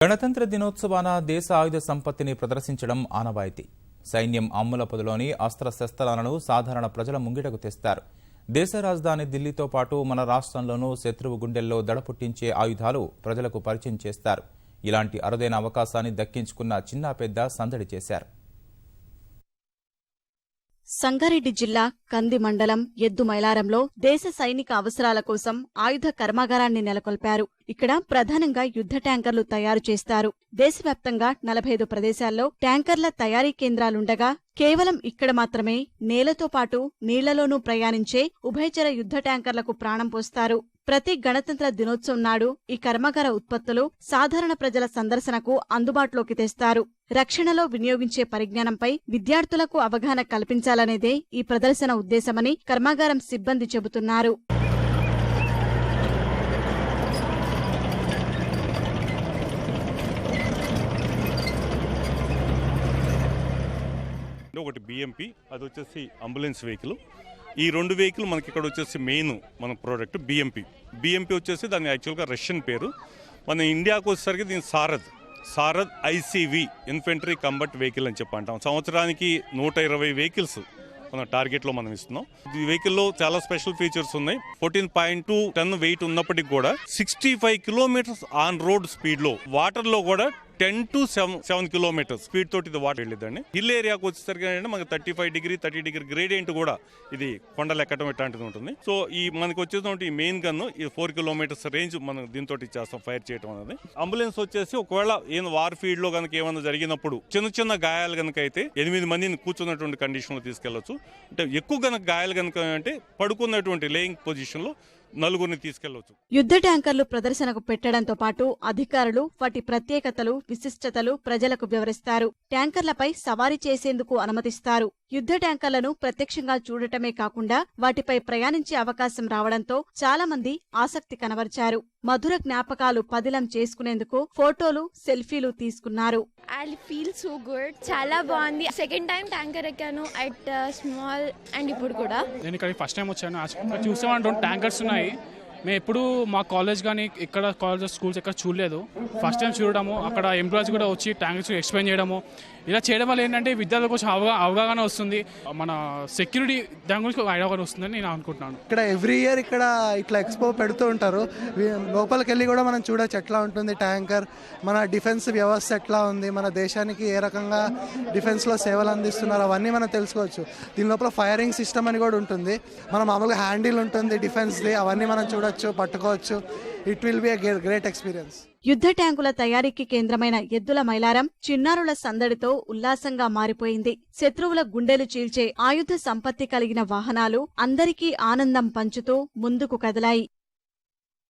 గణతంత్ర దినోత్సవాన దేశ ఆయుధ సంపత్తిని ప్రదర్శించడం ఆనవాయితీ. సైన్యం అమ్ముల పొదిలోని అస్త్రశస్త్రాలను సాధారణ ప్రజల ముంగిటకు తెస్తారు. దేశ రాజధాని ఢిల్లీతో పాటు మన రాష్ట్రంలోనూ శత్రువు గుండెల్లో దడపుట్టించే ఆయుధాలు ప్రజలకు పరిచయం చేస్తారు. ఇలాంటి అరుదైన అవకాశాన్ని దక్కించుకున్న చిన్న పెద్ద సందడి చేశారు. సంగారెడ్డి జిల్లా కంది మండలం ఎద్దు మైలారంలో దేశ సైనిక అవసరాల కోసం ఆయుధ కర్మాగారాన్ని నెలకొల్పారు. ఇక్కడ ప్రధానంగా యుద్ధ ట్యాంకర్లు తయారు చేస్తారు. దేశవ్యాప్తంగా 45 ప్రదేశాల్లో ట్యాంకర్ల తయారీ కేంద్రాలుండగా కేవలం ఇక్కడ మాత్రమే నేలతో పాటు నీళ్లలోనూ ప్రయాణించే ఉభయచర యుద్ధ ట్యాంకర్లకు ప్రాణం పోస్తారు. ప్రతి గణతంత్ర దినోత్సవం నాడు ఈ కర్మాగార ఉత్పత్తులు సాధారణ ప్రజల సందర్శనకు అందుబాటులోకి తెస్తారు. రక్షణలో వినియోగించే పరిజ్ఞానంపై విద్యార్థులకు అవగాహన కల్పించాలనేదే ఈ ప్రదర్శన ఉద్దేశమని కర్మాగారం సిబ్బంది చెబుతున్నారు. ఒకటి బిఎంపి, అది వచ్చేసి అంబులెన్స్ వెహికల్. ఈ రెండు వెహికల్ మనకి ఇక్కడ వచ్చేసి మెయిన్ మన ప్రోడక్ట్ బిఎంపి వచ్చేసి దాని యాక్చువల్గా రష్యన్ పేరు. మన ఇండియాకు వచ్చేసరికి దీని సారథ్ ఐసీవీ ఇన్ఫెంట్రీ కంబట్ వెహికల్ అని చెప్పి అంటాం. సంవత్సరానికి 120 వెహికల్స్ మన టార్గెట్లో మనం ఇస్తున్నాం. ఈ వెహికల్లో చాలా స్పెషల్ ఫీచర్స్ ఉన్నాయి. 14.2 టన్ వెయిట్ ఉన్నప్పటికీ కూడా 65 కిలోమీటర్స్ ఆన్ రోడ్ స్పీడ్ లో, వాటర్ లో కూడా 10 to 7 కిలోమీటర్స్ స్పీడ్ తోటి ఇది వాటర్ వెళ్ళిద్దండి. హిల్ ఏరియాకు వచ్చేసరికి మనకి 30 డిగ్రీ గ్రేడియంట్ కూడా ఇది కొండలు ఎక్కడం ఇట్లాంటిది ఉంటుంది. సో ఈ మనకి వచ్చేటువంటి ఈ మెయిన్ గన్ ఈ 4 కిలోమీటర్స్ రేంజ్ మనం దీంతో చేస్తాం ఫైర్ చేయడం అనేది. అంబులెన్స్ వచ్చేసి ఒకవేళ వార్ ఫీల్డ్ లో కనుక ఏమైనా జరిగినప్పుడు చిన్న గాయాలు కనుక అయితే 8 మందిని కూర్చున్నటువంటి కండిషన్ లో తీసుకెళ్లొచ్చు. అంటే ఎక్కువ కనుక గాయాలు కనుక అంటే పడుకున్నటువంటి లేయింగ్ పొజిషన్ లో నలుగురిని తీసుకెళ్లొచ్చు. యుద్ధ ట్యాంకర్లు ప్రదర్శనకు పెట్టడంతో పాటు అధికారులు వాటి ప్రత్యేకతలు, విశిష్టతలు ప్రజలకు వివరిస్తారు. ట్యాంకర్లపై సవారీ చేసేందుకు అనుమతిస్తారు. యుద్ధ ట్యాంకర్లను ప్రత్యక్షంగా చూడటమే కాకుండా వాటిపై ప్రయాణించే అవకాశం రావడంతో చాలా మంది ఆసక్తి కనబరిచారు. మధుర జ్ఞాపకాలు పదిలం చేసుకునేందుకు ఫోటోలు, సెల్ఫీలు తీసుకున్నారు. I feel so good. చాలా బాగుంది. సెకండ్ టైం ట్యాంకర్ ఎక్కాను అట్ స్మాల్ అండ్ ఇప్పుడు కూడా. నేను ఇక్కడ ఫస్ట్ టైం వచ్చాను. చూసామంటే ట్యాంకర్స్ ఉన్నాయి. మేము ఎప్పుడు మా కాలేజ్ కానీ ఇక్కడ కాలేజెస్ స్కూల్స్ ఎక్కడ చూడలేదు. ఫస్ట్ టైం చూడడము, అక్కడ ఎంప్లాయీస్ కూడా వచ్చి ట్యాంకర్స్ ఎక్స్ప్లెయిన్ చేయడము, ఇలా చేయడం వల్ల ఏంటంటే విద్యార్థులకు కొంచెం అవగాహన వస్తుంది. మన సెక్యూరిటీ దాని గురించి అవగాహన వస్తుందని నేను అనుకుంటున్నాను. ఇక్కడ ఎవ్రీ ఇయర్ ఇక్కడ ఇట్లా ఎక్స్పో పెడుతూ ఉంటారు. లోపలికి వెళ్ళి కూడా మనం చూడొచ్చు ఎట్లా ఉంటుంది ట్యాంకర్, మన డిఫెన్స్ వ్యవస్థ ఎట్లా ఉంది, మన దేశానికి ఏ రకంగా డిఫెన్స్లో సేవలు అందిస్తున్నారు అవన్నీ మనం తెలుసుకోవచ్చు. దీని లోపల ఫైరింగ్ సిస్టమ్ అని కూడా ఉంటుంది. మన మామూలుగా హ్యాండిల్ ఉంటుంది డిఫెన్స్ది, అవన్నీ మనం చూడొచ్చు, పట్టుకోవచ్చు. It will be a great experience. యుద్ధ ట్యాంకుల తయారీకి కేంద్రమైన ఎద్దుల మైలారం చిన్నారుల సందడితో ఉల్లాసంగా మారిపోయింది. శత్రువుల గుండెలు చీల్చే ఆయుధ సంపత్తి కలిగిన వాహనాలు అందరికీ ఆనందం పంచుతూ ముందుకు కదిలాయి.